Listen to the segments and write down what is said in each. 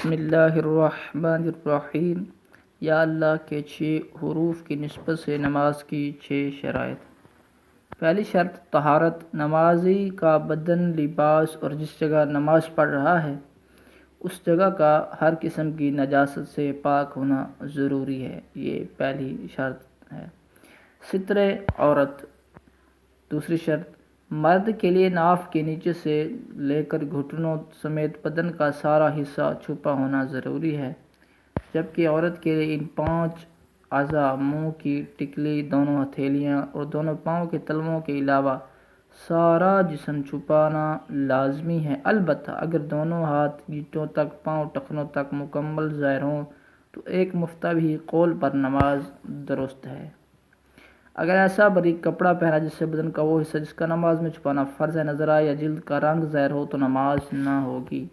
بسم اللہ الرحمن الرحیم۔ یا اللہ کے 6 حروف کی نسبت سے نماز کی 6 شرائط۔ پہلی شرط طہارت۔ نمازی کا بدن، لباس اور جس جگہ نماز پڑھ رہا ہے اس جگہ کا ہر قسم کی نجاست سے پاک ہونا ضروری ہے، یہ پہلی شرط ہے۔ ستر عورت۔ دوسری شرط، مرد کے لیے ناف کے نیچے سے لے کر گھٹنوں سمیت بدن کا سارا حصہ چھپا ہونا ضروری ہے، جبکہ عورت کے لیے ان 5 اعضاء منہ کی ٹکلی، دونوں ہتھیلیاں اور دونوں پاؤں کے تلووں کے علاوہ سارا جسم چھپانا لازمی ہے۔ البتہ اگر دونوں ہاتھ گیٹوں تک، پاؤں ٹخنوں تک مکمل ظاہر ہوں تو ایک مفتوی قول پر نماز درست ہے۔ اگر ایسا باریک کپڑا پہنا جس سے بدن کا وہ حصہ جس کا نماز میں چھپانا فرض ہے نظر آئے یا جلد کا رنگ ظاہر ہو تو نماز نہ ہوگی۔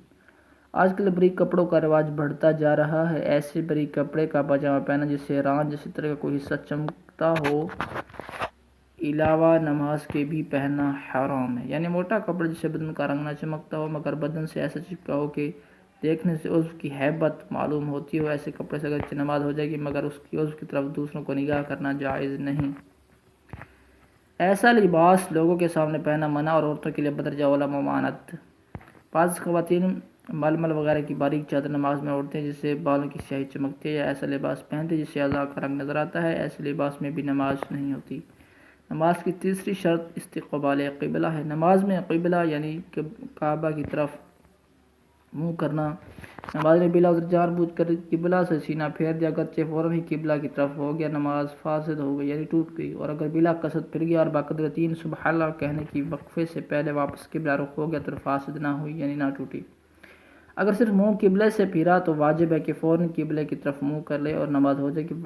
آج کل باریک کپڑوں کا رواج بڑھتا جا رہا ہے۔ ایسے باریک کپڑے کا پاجامہ پہنا جس سے ران جیسی طرح کا کوئی حصہ چمکتا ہو علاوہ نماز کے بھی پہننا حرام ہے۔ یعنی موٹا کپڑا جس سے بدن کا رنگ نہ چمکتا ہو مگر بدن سے ایسا چپکا ہو کہ دیکھنے سے عضو کی ہیبت معلوم ہوتی ہو، ایسے کپڑے سے اگرچہ نماز ہو جائے گی مگر اس کی عضو کی طرف دوسروں کو نگاہ کرنا جائز نہیں۔ ایسا لباس لوگوں کے سامنے پہننا منع اور عورتوں کے لیے بدرجہ اولی ممانعت۔ بعض خواتین ململ وغیرہ کی باریک چادر نماز میں اوڑھتے ہیں جس سے بالوں کی سیاہی چمکتی ہے، یا ایسا لباس پہنتے جس سے اعضاء کا رنگ نظر آتا ہے، ایسے لباس میں بھی نماز نہیں ہوتی۔ نماز کی تیسری شرط استقبال قبلہ ہے۔ نماز میں قبلہ یعنی کعبہ کی طرف منہ کرنا۔ نماز میں بلا عذر جان بوجھ کر قبلہ سے سینہ پھیر دیا، اگرچہ فوراً ہی قبلہ کی طرف ہو گیا، نماز فاسد ہو گئی یعنی ٹوٹ گئی، اور اگر بلا قصد پھر گیا اور بقدر 3 سبحان اللہ کہنے کی وقفے سے پہلے واپس قبلہ رخ ہو گیا تو فاسد نہ ہوئی یعنی نہ ٹوٹی۔ اگر صرف منہ قبلے سے پھیرا تو واجب ہے کہ فوراً قبلے کی طرف منہ کر لے اور نماز ہو جائے گی،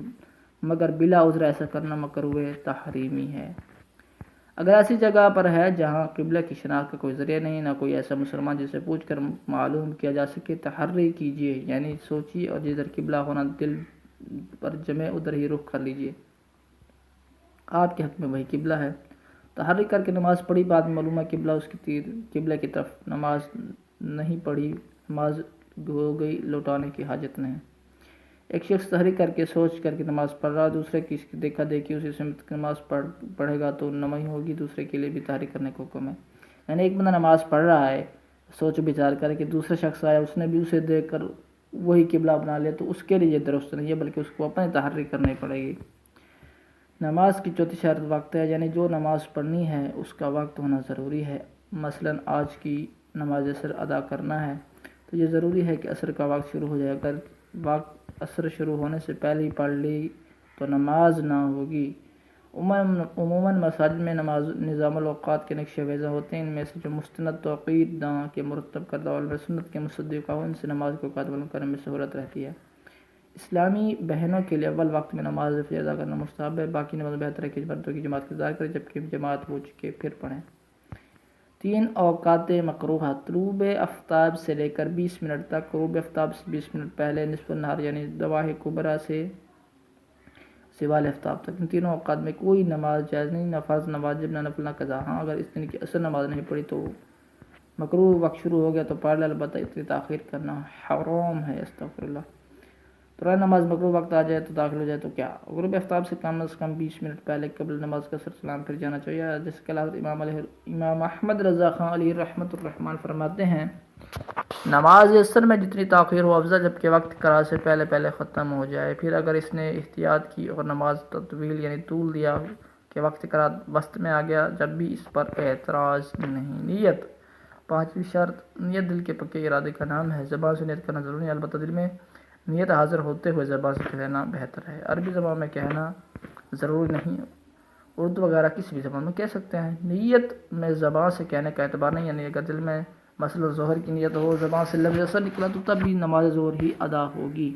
مگر بلا عذر ایسا کرنا مکروہ تحریمی ہے۔ اگر ایسی جگہ پر ہے جہاں قبلہ کی شناخت کا کوئی ذریعہ نہیں، نہ کوئی ایسا مسلمان جسے پوچھ کر معلوم کیا جا سکے، تحری کیجیے یعنی سوچیے اور جدھر قبلہ ہونا دل پر جمے ادھر ہی رخ کر لیجیے، آپ کے حق میں وہی قبلہ ہے۔ تحری کر کے نماز پڑھی، بعد میں معلوم ہے قبلہ اس کی تیر قبلہ کی طرف نماز نہیں پڑھی، نماز ہو گئی، لوٹانے کی حاجت نہیں۔ ایک شخص تحری کر کے سوچ کر کے نماز پڑھ رہا، دوسرے کی دیکھا دیکھی اسی سمت کی نماز پڑھے گا تو نہیں ہوگی، دوسرے کے لیے بھی تحری کرنے کو حکم ہے۔ یعنی ایک بندہ نماز پڑھ رہا ہے سوچ بچار کر کے، دوسرا شخص آیا اس نے بھی اسے دیکھ کر وہی قبلہ بنا لیا تو اس کے لیے یہ درست نہیں ہے بلکہ اس کو اپنی تحری کرنی پڑے گی۔ نماز کی چوتھی شرط وقت ہے، یعنی جو نماز پڑھنی ہے اس کا وقت ہونا ضروری ہے۔ مثلاً آج کی نماز عصر ادا کرنا ہے تو یہ ضروری ہے کہ عصر کا وقت شروع ہو جائے، اگر وقت عصر شروع ہونے سے پہلے ہی پڑھ لی تو نماز نہ ہوگی۔ عموماً مساجد میں نظام الاوقات کے نقشے وضع ہوتے ہیں، ان میں سے جو مستند توقیت داں کے مرتب کردہ علماء سنت کے مصدق ہوں ان سے نماز کو اوقات معلوم کرنے میں سہولت رہتی ہے۔ اسلامی بہنوں کے لیے اول وقت میں نماز فجر ادا کرنا مستحب ہے، باقی نماز بہتر ہے کہ مردوں کی جماعت انتظار کرے جبکہ جماعت ہو چکے پھر پڑھیں۔ 3 اوقات مکروہ۔ طلوع آفتاب سے لے کر 20 منٹ تک، غروب آفتاب سے 20 منٹ پہلے، نصف النہار یعنی ضحا کبریٰ سے زوال آفتاب تک۔ ان تینوں اوقات میں کوئی نماز جائز نہیں، نہ فرض، نہ واجب، نہ نفل، نہ قضا۔ ہاں اگر اس دن کی عصر نماز نہیں پڑھی تو مکروہ، وقت شروع ہو گیا تو پڑھ لے، البتہ اتنی تاخیر کرنا حرام ہے۔ استغفر اللہ۔ تو نماز مکروہ وقت آ جائے تو داخل ہو جائے تو کیا؟ غروب آفتاب سے کم از کم 20 منٹ پہلے قبل نماز کا سر سلام پھر جانا چاہیے، جس کے حضرت امام احمد رضا خان علیہ رحمۃ الرحمن فرماتے ہیں نماز عصر میں جتنی تاخیر ہو افضل، جبکہ وقت قرار سے پہلے پہلے ختم ہو جائے۔ پھر اگر اس نے احتیاط کی اور نماز تطویل یعنی طول دیا کہ وقت قرار وسط میں آ گیا، جب بھی اس پر اعتراض نہیں۔ نیت۔ 5ویں شرط نیت دل کے پکے ارادے کا نام ہے، زبان سے نیت کرنا ضروری ہے، البتہ دل میں نیت حاضر ہوتے ہوئے زبان سے کہنا بہتر ہے۔ عربی زبان میں کہنا ضروری نہیں، اردو وغیرہ کسی بھی زبان میں کہہ سکتے ہیں۔ نیت میں زبان سے کہنے کا اعتبار نہیں، یعنی اگر دل میں مثلا ظہر کی نیت ہو، زبان سے لفظ اثر نکلا تو تب بھی نماز ظہر ہی ادا ہوگی۔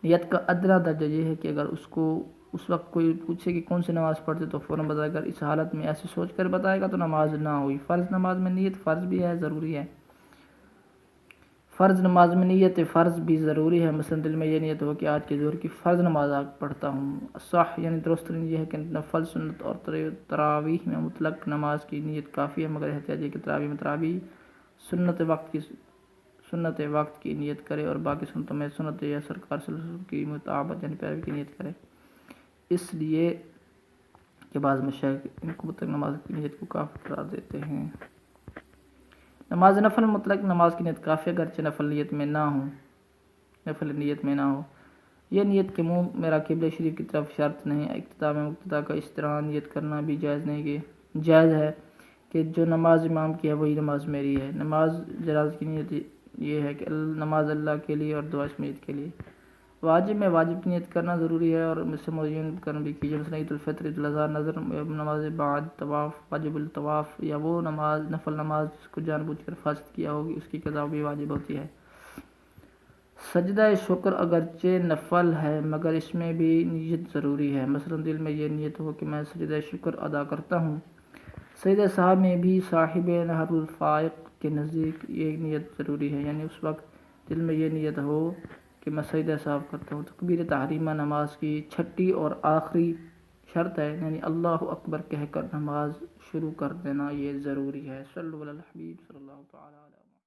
نیت کا ادنیٰ درجہ یہ ہے کہ اگر اس کو اس وقت کوئی پوچھے کہ کون سی نماز پڑھتے تو فوراً بتائے، اگر اس حالت میں ایسے سوچ کر بتائے گا تو نماز نہ ہوئی۔ فرض نماز میں نیت فرض بھی ہے، ضروری ہے۔ فرض نماز میں نیت فرض بھی ضروری ہے، مثلا دل میں یہ نیت ہو کہ آج کی ظہر کی فرض نماز پڑھتا ہوں۔ صح یعنی درست یہ ہے کہ نفل، سنت اور تراویح میں مطلق نماز کی نیت کافی ہے، مگر احتیاط یہ کہ تراویح میں تراویح سنت وقت کی نیت کرے اور باقی سنتوں میں سنت یا سرکار صلی اللہ علیہ وسلم کی مطابقت یعنی پیروی کی نیت کرے، اس لیے کہ بعض مشائخ ان کو مطلق نماز کی نیت کو کافی قرار دیتے ہیں۔ نماز نفل مطلق نماز کی نیت کافی اگرچہ نفل نیت میں نہ ہو۔ یہ نیت کہ منہ میرا قبلہ شریف کی طرف شرط نہیں، اقتدا میں مقتدا کا اس طرح نیت کرنا بھی جائز ہے کہ جو نماز امام کی ہے وہی نماز میری ہے۔ نماز جنازہ کی نیت یہ ہے کہ نماز اللہ کے لیے اور دعا اسمیت کے لیے۔ واجب میں واجب کی نیت کرنا ضروری ہے اور اس سے معین کرنا بھی کیجیے، مثلا عید الفطر، عید الاضحیٰ، نظر، نماز بعد طواف، واجب الطواف یا وہ نفل نماز جس کو جان بوجھ کر فاسد کیا ہوگی اس کی قضا بھی واجب ہوتی ہے۔ سجدہ شکر اگرچہ نفل ہے مگر اس میں بھی نیت ضروری ہے، مثلا دل میں یہ نیت ہو کہ میں سجدہ شکر ادا کرتا ہوں۔ سجدہ سہو میں بھی صاحب نہر الفائق کے نزدیک یہ نیت ضروری ہے، یعنی اس وقت دل میں یہ نیت ہو کہ میں سجدہ سہو کرتا ہوں۔ تکبیر تحریمہ نماز کی چھٹی اور آخری شرط ہے، یعنی اللہ اکبر کہہ کر نماز شروع کر دینا یہ ضروری ہے۔ صلی اللہ علیہ وسلم صلی اللہ تعالی علیہ